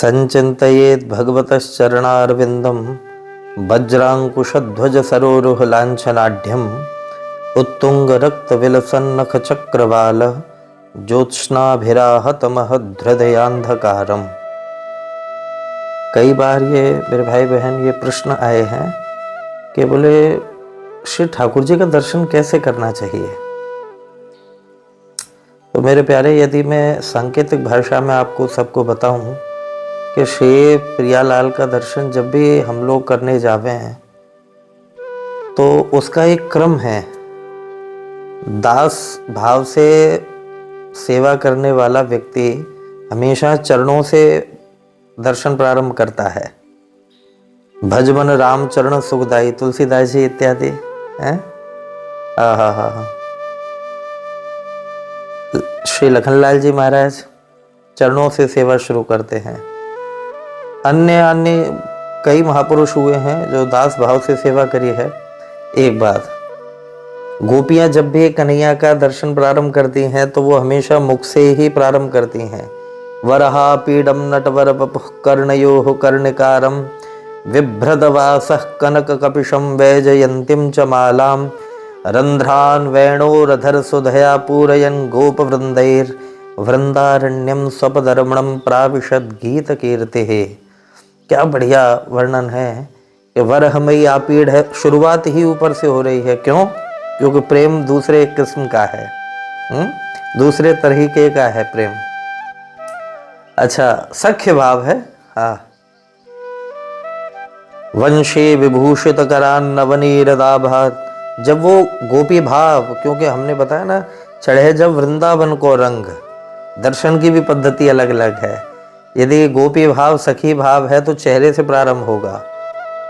संचिन्तयेत् भगवतश्चरणारविन्दं वज्राङ्कुशध्वज सरोरुह लाञ्छनाढ्यम् उत्तुङ्गरक्तविलसन्नखचक्रवाल ज्योत्स्नाभिराहतमहद्धृदयान्धकारम्। कई बार ये मेरे भाई बहन ये प्रश्न आए हैं कि बोले श्री ठाकुर जी का दर्शन कैसे करना चाहिए। तो मेरे प्यारे, यदि मैं सांकेतिक भाषा में आपको सबको बताऊं कि श्री प्रियालाल का दर्शन जब भी हम लोग करने जावे हैं तो उसका एक क्रम है। दास भाव से सेवा करने वाला व्यक्ति हमेशा चरणों से दर्शन प्रारंभ करता है। भजमन राम चरण सुखदाई, तुलसीदास जी इत्यादि हैं। श्री लखनलाल जी महाराज चरणों से सेवा शुरू करते हैं। अन्य कई महापुरुष हुए हैं जो दास भाव से सेवा करी है। एक बात, गोपियां जब भी कन्हैया का दर्शन प्रारंभ करती हैं तो वो हमेशा मुख से ही प्रारंभ करती हैं। वरहा पीडम नटवर वपुः कर्णयोः कर्णिकारम विभ्रदवासः कनक कपिशं वैजयन्तीं च मालां रंध्रान् वेणोरधर सुधया पूरयन् गोपवृन्दैर् वृंदारण्यं स्वपदरमणं प्राविशद गीत कीर्तिः। क्या बढ़िया वर्णन है कि वरहमयी आपीड़ है। शुरुआत ही ऊपर से हो रही है। क्यों? क्योंकि प्रेम दूसरे किस्म का है, दूसरे तरीके का है प्रेम। अच्छा, सख्य भाव है। हाँ, वंशी विभूषित करान नवनीरदाभात। जब वो गोपी भाव, क्योंकि हमने बताया ना, चढ़े जब वृंदावन को रंग, दर्शन की भी पद्धति अलग अलग है। यदि गोपी भाव सखी भाव है तो चेहरे से प्रारंभ होगा।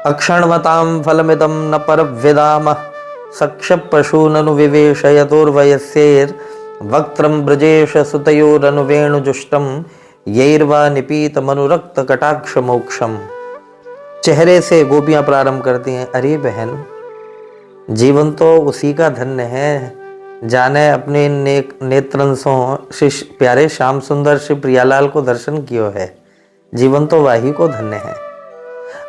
अक्षणमतां फलमिदं न परविदामः सक्ष पशूननु विवेशयतोर्वयस्यैर् वक्त्रं ब्रजेश सुतयोरनुवेणुजुष्टं यैर्वा निपीत मनुरक्त कटाक्ष मोक्षम। चेहरे से गोपियां प्रारंभ करती हैं। अरे बहन, जीवन तो उसी का धन्य है जाने अपने नेत्रंशों श्री प्यारे श्याम सुंदर श्री प्रियालाल को दर्शन कियो है। जीवन तो वाही को धन्य है।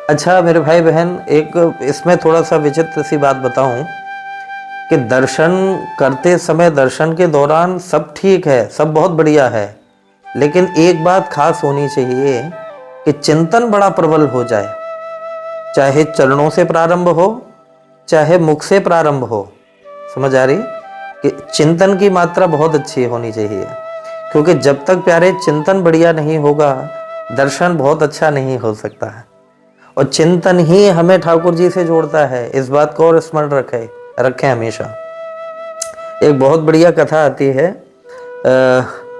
अच्छा मेरे भाई बहन, एक इसमें थोड़ा सा विचित्र सी बात बताऊं कि दर्शन करते समय, दर्शन के दौरान सब ठीक है, सब बहुत बढ़िया है, लेकिन एक बात खास होनी चाहिए कि चिंतन बड़ा प्रबल हो जाए। चाहे चरणों से प्रारंभ हो चाहे मुख से प्रारंभ हो, समझ आ रही कि चिंतन की मात्रा बहुत अच्छी होनी चाहिए। क्योंकि जब तक प्यारे चिंतन बढ़िया नहीं होगा दर्शन बहुत अच्छा नहीं हो सकता है। और चिंतन ही हमें ठाकुर जी से जोड़ता है, इस बात को और स्मरण रखें हमेशा। एक बहुत बढ़िया कथा आती है,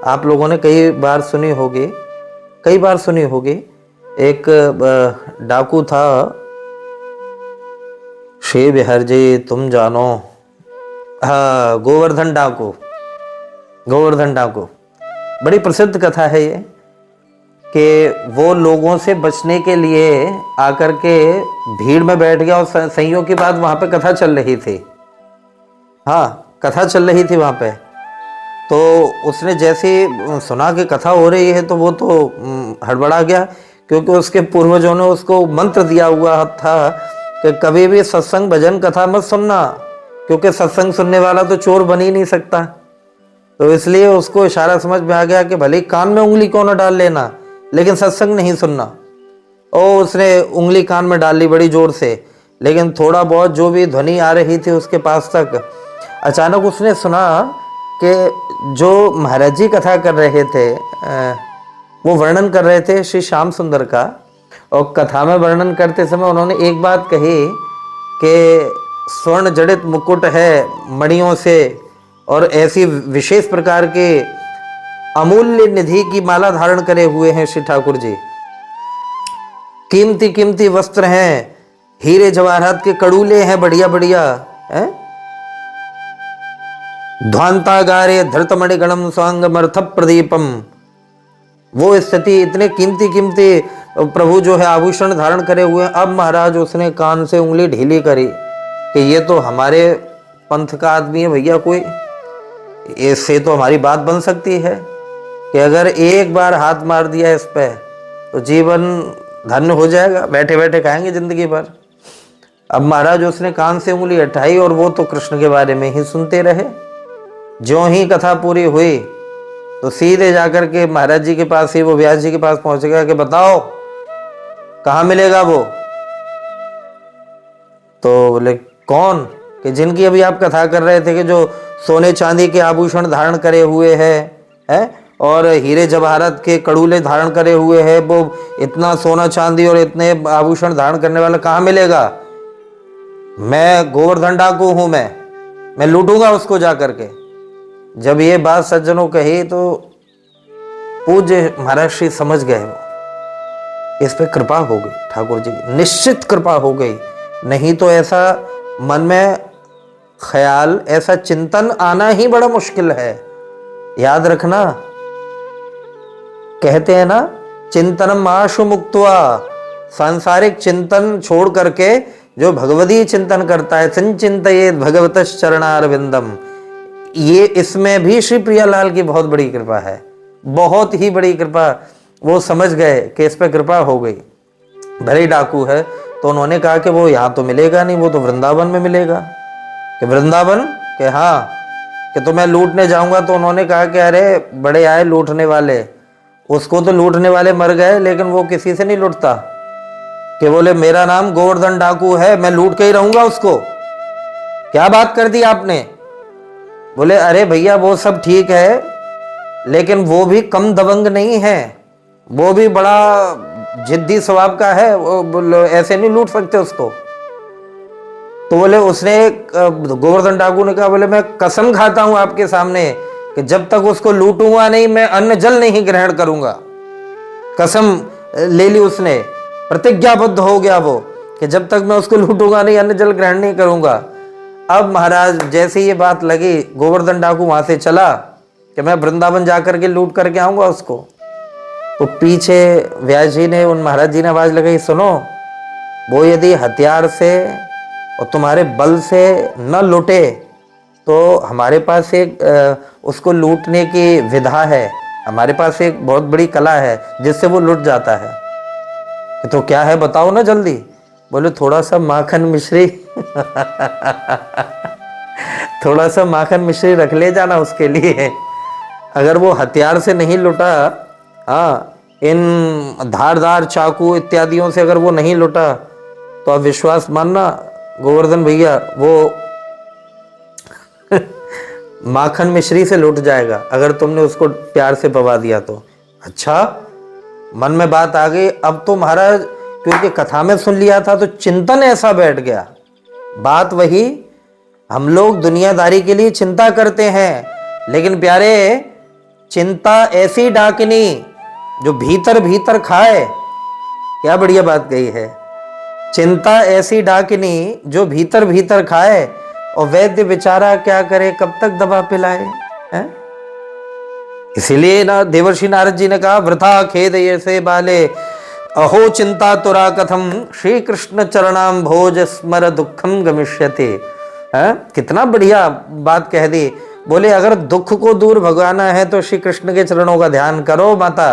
आप लोगों ने कई बार सुनी होगी। एक डाकू था, श्री बिहार जी तुम जानो, हाँ, गोवर्धन डाकू। बड़ी प्रसिद्ध कथा है ये कि वो लोगों से बचने के लिए आकर के भीड़ में बैठ गया और संयोग की बात वहां पे कथा चल रही थी। हाँ, कथा चल रही थी वहां पे। तो उसने जैसे सुना कि कथा हो रही है तो वो तो हड़बड़ा गया, क्योंकि उसके पूर्वजों ने उसको मंत्र दिया हुआ था कि कभी भी सत्संग भजन कथा मत सुनना, क्योंकि सत्संग सुनने वाला तो चोर बन ही नहीं सकता। तो इसलिए उसको इशारा समझ में आ गया कि भले कान में उंगली क्यों न डाल लेना, लेकिन सत्संग नहीं सुनना। और उसने उंगली कान में डाल ली बड़ी जोर से, लेकिन थोड़ा बहुत जो भी ध्वनि आ रही थी उसके पास तक, अचानक उसने सुना कि जो महाराज जी कथा कर रहे थे, वो वर्णन कर रहे थे श्री श्याम सुंदर का। और कथा में वर्णन करते समय उन्होंने एक बात कही कि स्वर्ण जड़ित मुकुट है मणियों से, और ऐसी विशेष प्रकार के अमूल्य निधि की माला धारण करे हुए हैं श्री ठाकुर जी। कीमती कीमती वस्त्र हैं, हीरे जवाहरात के कड़ूले हैं बढ़िया बढ़िया हैं। ध्वांतागारे धृतमणिगणम स्वांगमर्थ प्रदीपम। वो स्थिति, इतने कीमती कीमती प्रभु जो है आभूषण धारण करे हुए हैं। अब महाराज उसने कान से उंगली ढीली करी कि ये तो हमारे पंथ का आदमी है भैया, कोई इससे तो हमारी बात बन सकती है कि अगर एक बार हाथ मार दिया इस पे तो जीवन धन्य हो जाएगा, बैठे बैठे खाएंगे जिंदगी भर। अब महाराज उसने कान से उंगली हटाई और वो तो कृष्ण के बारे में ही सुनते रहे। ज्यों ही कथा पूरी हुई तो सीधे जाकर के महाराज जी के पास ही वो व्यास जी के पास पहुंच गया कि बताओ कहाँ मिलेगा वो। तो बोले कौन? कि जिनकी अभी आप कथा कर रहे थे कि जो सोने चांदी के आभूषण धारण करे हुए है और हीरे जवाहरत के कड़ूले धारण करे हुए है, वो इतना सोना चांदी और इतने आभूषण धारण करने वाला कहाँ मिलेगा? मैं गोवर्धन डाकू हूं, मैं लूटूंगा उसको जा करके। जब ये बात सज्जनों कही तो पूज्य महाराज श्री समझ गए, वो इस पे कृपा हो गई, ठाकुर जी की निश्चित कृपा हो गई। नहीं तो ऐसा मन में ख्याल, ऐसा चिंतन आना ही बड़ा मुश्किल है। याद रखना, कहते हैं ना, चिंतनम आशु मुक्त्वा, सांसारिक चिंतन छोड़ करके जो भगवदी चिंतन करता है, संचिंतयेत भगवतश् चरणारविंदम, ये इसमें भी श्री प्रियालाल की बहुत बड़ी कृपा है, बहुत ही बड़ी कृपा। वो समझ गए कि इस पर कृपा हो गई। भले ही डाकू है तो उन्होंने कहा कि वो यहाँ तो मिलेगा नहीं, वो तो वृंदावन में मिलेगा। कि वृंदावन? कि हाँ, कि तो मैं लूटने जाऊंगा। तो उन्होंने कहा कि अरे बड़े आए लूटने वाले, उसको तो लूटने वाले मर गए लेकिन वो किसी से नहीं लूटता। कि बोले मेरा नाम गोवर्धन डाकू है, मैं लूट के ही रहूंगा उसको। क्या बात कर दी आपने? बोले अरे भैया वो सब ठीक है लेकिन वो भी कम दबंग नहीं है, वो भी बड़ा जिद्दी स्वभाव का है, वो ऐसे नहीं लूट सकते उसको। तो बोले उसने, गोवर्धन डाकू ने कहा, बोले मैं कसम खाता हूं आपके सामने कि जब तक उसको लूटूंगा नहीं मैं अन्न जल नहीं ग्रहण करूंगा। कसम ले ली उसने, प्रतिज्ञाबद्ध हो गया वो कि जब तक मैं उसको लूटूंगा नहीं अन्न जल ग्रहण नहीं करूंगा। अब महाराज जैसे ये बात लगी, गोवर्धन डाकू वहां से चला कि मैं वृंदावन जाकर के लूट करके आऊंगा उसको। तो पीछे व्यास जी ने, उन महाराज जी ने आवाज लगाई, सुनो, वो यदि हथियार से और तुम्हारे बल से न लुटे तो हमारे पास एक उसको लूटने की विधा है, हमारे पास एक बहुत बड़ी कला है जिससे वो लुट जाता है। तो क्या है बताओ ना जल्दी। बोले थोड़ा सा माखन मिश्री थोड़ा सा माखन मिश्री रख ले जाना उसके लिए। अगर वो हथियार से नहीं लुटा, हाँ, इन धारदार चाकू इत्यादियों से अगर वो नहीं लुटा तो आप विश्वास मानना गोवर्धन भैया, वो माखन मिश्री से लुट जाएगा अगर तुमने उसको प्यार से पवा दिया तो। अच्छा, मन में बात आ गई। अब तो महाराज क्योंकि कथा में सुन लिया था तो चिंतन ऐसा बैठ गया। बात वही, हम लोग दुनियादारी के लिए चिंता करते हैं लेकिन प्यारे, चिंता ऐसी डाकनी जो भीतर भीतर खाए। क्या बढ़िया बात कही है। चिंता ऐसी डाकनी जो भीतर भीतर खाए और वैद्य बेचारा क्या करे, कब तक दवा पिलाए हैं? इसीलिए ना देवर्षि नारद जी ने कहा, वृथा खेद ये से बाले अहो चिंता तुरा कथम श्री कृष्ण चरणाम भोज स्मर दुखम गमिष्यते। कितना बढ़िया बात कह दी। बोले अगर दुख को दूर भगाना है तो श्री कृष्ण के चरणों का ध्यान करो माता।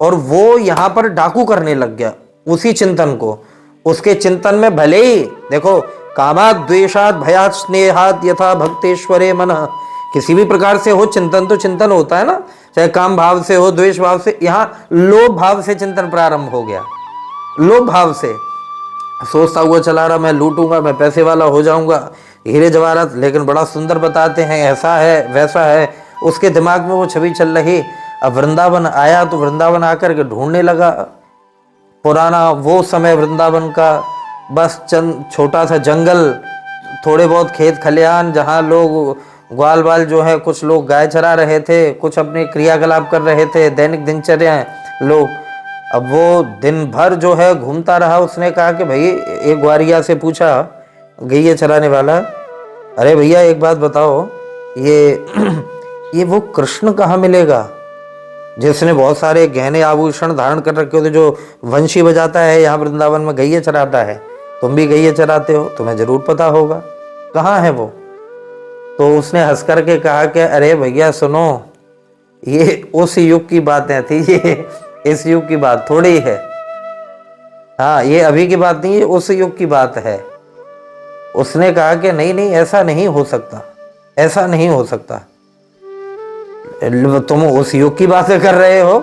और वो यहाँ पर डाकू करने लग गया उसी चिंतन को। उसके चिंतन में भले ही देखो, कामात द्वेषात भयात स्नेहात यथा भक्तेश्वरे मन, किसी भी प्रकार से हो चिंतन तो चिंतन होता है ना, चाहे काम भाव से हो, द्वेष भाव से। यहाँ लोभ भाव से चिंतन प्रारंभ हो गया। लोभ भाव से सोचता हुआ चला रहा, मैं लूटूंगा, मैं पैसे वाला हो जाऊंगा, हीरे जवाहरात, लेकिन बड़ा सुंदर बताते हैं, ऐसा है वैसा है। उसके दिमाग में वो छवि चल रही। अब वृंदावन आया तो वृंदावन आकर के ढूंढने लगा पुराना वो समय वृंदावन का। बस चंद छोटा सा जंगल, थोड़े बहुत खेत खलिहान जहाँ लोग ग्वाल बाल जो है, कुछ लोग गाय चरा रहे थे, कुछ अपने क्रियाकलाप कर रहे थे, दैनिक दिनचर्या लोग। अब वो दिन भर जो है घूमता रहा। उसने कहा कि भाई, एक ग्वारिया से पूछा, गैया चराने वाला, अरे भैया एक बात बताओ, ये वो कृष्ण कहाँ मिलेगा जिसने बहुत सारे गहने आभूषण धारण कर रखे होते, जो वंशी बजाता है यहाँ वृंदावन में, गैया चराता है। तुम भी गैया चराते हो, तुम्हें जरूर पता होगा, कहाँ है वो? तो उसने हंस करके कहा कि अरे भैया सुनो, ये उस युग की बातें थी, ये इस युग की बात थोड़ी है। हाँ, ये अभी की बात नहीं है, उस युग की बात है। उसने कहा कि नहीं नहीं, ऐसा नहीं हो सकता, ऐसा नहीं हो सकता। तुम उस युग की बातें कर रहे हो।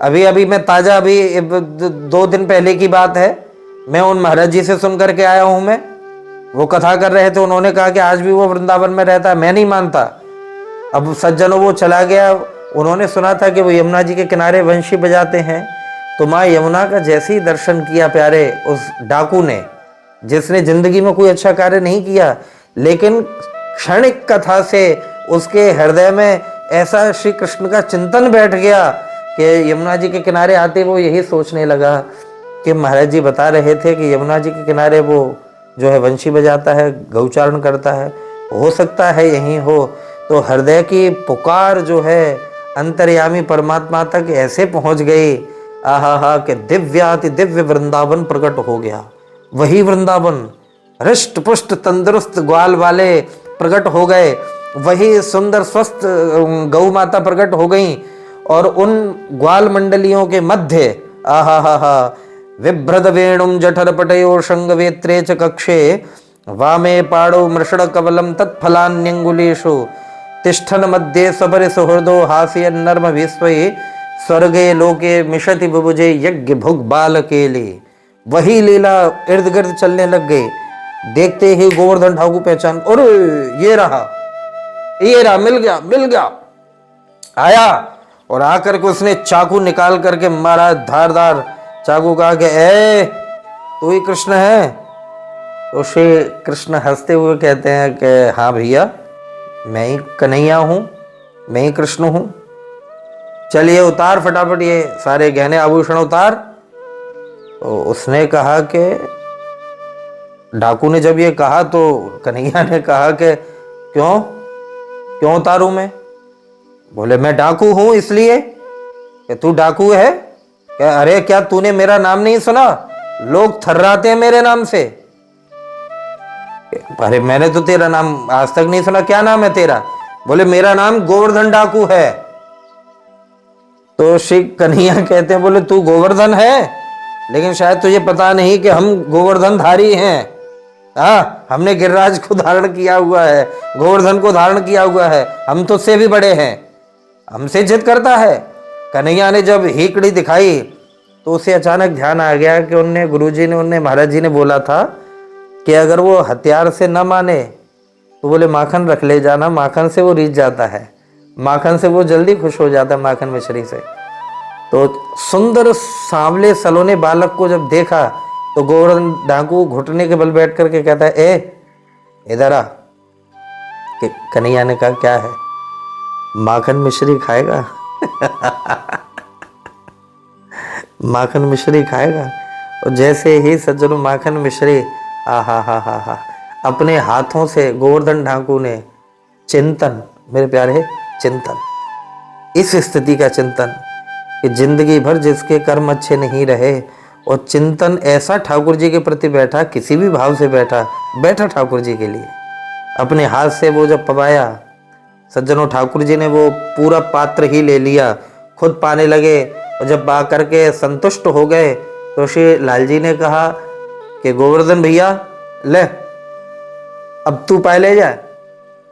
अभी अभी मैं ताजा, अभी 2 दिन पहले की बात है, मैं उन महाराज जी से सुन करके आया हूं। मैं वो कथा कर रहे थे, उन्होंने कहा कि आज भी वो वृंदावन में रहता है। मैं नहीं मानता। अब सज्जनों, वो चला गया, उन्होंने सुना था कि वो यमुना जी के किनारे वंशी बजाते हैं। तो माँ यमुना का जैसे ही दर्शन किया प्यारे उस डाकू ने, जिसने जिंदगी में कोई अच्छा कार्य नहीं किया, लेकिन क्षणिक कथा से उसके हृदय में ऐसा श्री कृष्ण का चिंतन बैठ गया कि यमुना जी के किनारे आते वो यही सोचने लगा कि महाराज जी बता रहे थे कि यमुना जी के किनारे वो जो है वंशी बजाता है, गौचारण करता है, हो सकता है यही हो। तो हृदय की पुकार जो है अंतर्यामी परमात्मा तक ऐसे पहुंच गई, आहा हा, कि दिव्याति दिव्य वृंदावन प्रकट हो गया। वही वृंदावन, हृष्ट पुष्ट तंदुरुस्त ग्वाल वाले प्रकट हो गए, वही सुंदर स्वस्थ गौ माता प्रकट हो गई। और उन ग्वाल मंडलियों के मध्य आहा हा हा, विभ्रद वेणुम जठर पटयो शंग वेत्रे च कक्षे वामे पाड़ो मृषण कवलम तत्फलान्यंगुलेषु तिष्ठन मध्ये सबरि सुहृदो हास्य नर्म विस्वये स्वर्गे लोके मिशति बुभुजे यज्ञ भुग बाल केले। वही लीला इर्द गिर्द चलने लग गए। देखते ही गोवर्धन ठाकुर पहचान, अरे ये रहा, मिल गया, मिल गया। आया और आकर के उसने चाकू निकाल करके मारा, धारदार चाकू, कहा कि ए तू ही कृष्ण है? तो श्री कृष्ण हंसते हुए कहते हैं कि हाँ भैया, मैं ही कन्हैया हूं, मैं ही कृष्ण हूं। चलिए उतार फटाफट ये सारे गहने आभूषण उतार। तो उसने कहा कि, डाकू ने जब ये कहा तो कन्हैया ने कहा कि क्यों क्यों उतारूं मैं? बोले मैं डाकू हूं इसलिए। कि तू डाकू है क्या? अरे क्या तूने मेरा नाम नहीं सुना? लोग थर्राते हैं मेरे नाम से। अरे मैंने तो तेरा नाम आज तक नहीं सुना, क्या नाम है तेरा? बोले मेरा नाम गोवर्धन डाकू है। तो श्री कन्हैया कहते हैं, बोले तू गोवर्धन है, लेकिन शायद तुझे पता नहीं कि हम गोवर्धन धारी हैं। हाँ, हमने गिरिराज को धारण किया हुआ है, गोवर्धन को धारण किया हुआ है, हम तो उससे भी बड़े हैं, हमसे जिद करता है। कन्हैया ने जब हेकड़ी दिखाई तो उसे अचानक ध्यान आ गया कि उनने गुरुजी ने, उनने महाराज जी ने बोला था कि अगर वो हथियार से न माने तो बोले माखन रख ले जाना, माखन से वो रीझ जाता है, माखन से वो जल्दी खुश हो जाता है, माखन मिश्री से। तो सुंदर सांवले सलोने बालक को जब देखा तो गोवर्धन डाकू घुटने के बल बैठ करके कहता है, ए इधर आ। कन्हैया ने कहा क्या है? माखन मिश्री खाएगा? माखन मिश्री खाएगा? और जैसे ही सज्जनों माखन मिश्री आहा हा हा हा अपने हाथों से गोवर्धन ठाकुर ने चिंतन, मेरे प्यारे चिंतन, इस स्थिति का चिंतन कि जिंदगी भर जिसके कर्म अच्छे नहीं रहे, और चिंतन ऐसा ठाकुर जी के प्रति बैठा, किसी भी भाव से बैठा ठाकुर जी के लिए, अपने हाथ से वो जब पवाया सज्जनों, ठाकुर जी ने वो पूरा पात्र ही ले लिया, खुद पाने लगे। और जब पा करके संतुष्ट हो गए तो श्री लाल जी ने कहा कि गोवर्धन भैया ले, अब तू पाए ले जा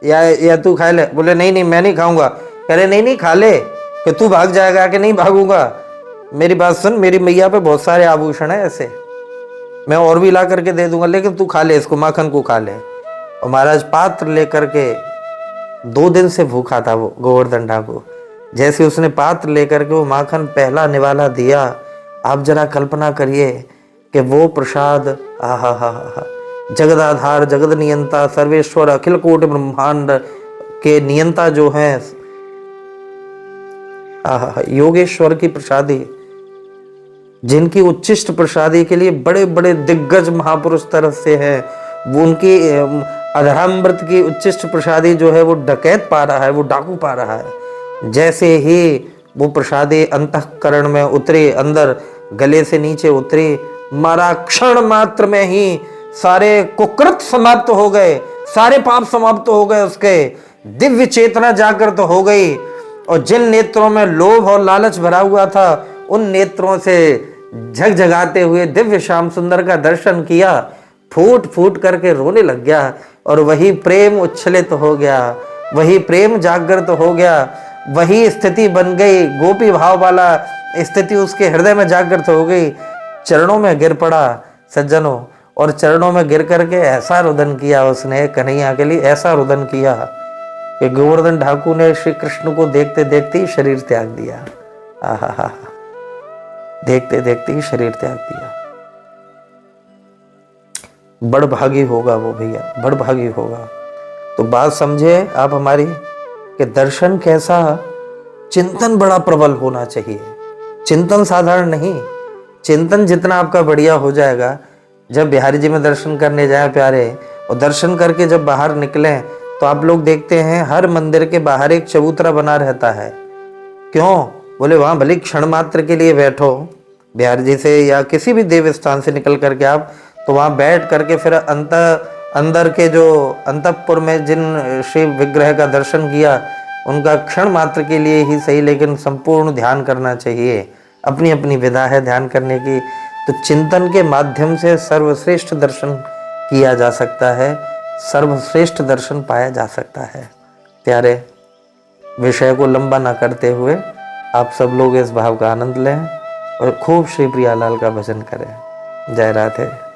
या तू खा ले। बोले नहीं नहीं, मैं नहीं खाऊंगा। कह रहे नहीं नहीं खा ले। कि तू भाग जाएगा? कि नहीं भागूंगा। मेरी बात सुन, मेरी मैया पे बहुत सारे आभूषण है ऐसे, मैं और भी ला करके दे दूंगा, लेकिन तू खा ले इसको, माखन को खा ले। और महाराज पात्र लेकर के 2 दिन से भूखा था वो गोवर्धन ठाकुर। जैसे उसने पात्र लेकर के वो माखन पहला निवाला दिया, आप जरा कल्पना करिए कि वो प्रसाद आहा हा हा, जगदाधार जगद नियंता सर्वेश्वर अखिल कोटि ब्रह्मांड के नियंता जो हैं आहा, योगेश्वर की प्रसादी, जिनकी उच्चिष्ट प्रसादी के लिए बड़े बड़े दिग्गज महापुरुष तरफ से है, वो उनकी अधरामृत की उच्चिष्ट प्रसादी जो है वो डकैत पा रहा है, वो डाकू पा रहा है। जैसे ही वो प्रसादी अंतःकरण में उतरी, अंदर गले से नीचे उतरी, मारा क्षण मात्र में ही सारे कुकृत समाप्त हो गए, सारे पाप समाप्त हो गए, उसके दिव्य चेतना जागृत हो गई। और जिन नेत्रों में लोभ और लालच भरा हुआ था उन नेत्रों से झगझगाते हुए दिव्य श्याम सुंदर का दर्शन किया, फूट फूट करके रोने लग गया और वही प्रेम उच्छलित हो गया, वही प्रेम जागृत हो गया, वही स्थिति बन गई, गोपी भाव वाला स्थिति उसके हृदय में जागृत हो गई। चरणों में गिर पड़ा सज्जनों, और चरणों में गिर करके ऐसा रुदन किया उसने कन्हैया के लिए, ऐसा रुदन किया कि गोवर्धन ठाकुर ने श्री कृष्ण को देखते देखते ही शरीर त्याग दिया। आहा, देखते देखते ही शरीर त्याग दिया। बड़भागी होगा वो भैया, बड़भागी होगा। तो बात समझे आप हमारी कि दर्शन कैसा, चिंतन बड़ा प्रबल होना चाहिए। चिंतन साधारण नहीं, चिंतन जितना आपका बढ़िया हो जाएगा, जब बिहारी जी में दर्शन करने जाए प्यारे, और दर्शन करके जब बाहर निकलें तो आप लोग देखते हैं हर मंदिर के बाहर एक चबूतरा बना रहता है। क्यों? बोले वहां भले क्षण मात्र के लिए बैठो, बिहारी जी से या किसी भी देव स्थान से निकल करके आप, तो वहां बैठ करके फिर अंदर के जो अंतःपुर में जिन शिव विग्रह का दर्शन किया उनका क्षण मात्र के लिए ही सही, लेकिन संपूर्ण ध्यान करना चाहिए। अपनी अपनी विधा है ध्यान करने की। तो चिंतन के माध्यम से सर्वश्रेष्ठ दर्शन किया जा सकता है, सर्वश्रेष्ठ दर्शन पाया जा सकता है। प्यारे, विषय को लंबा ना करते हुए आप सब लोग इस भाव का आनंद लें और खूब श्री प्रियालाल का भजन करें। जय राधे।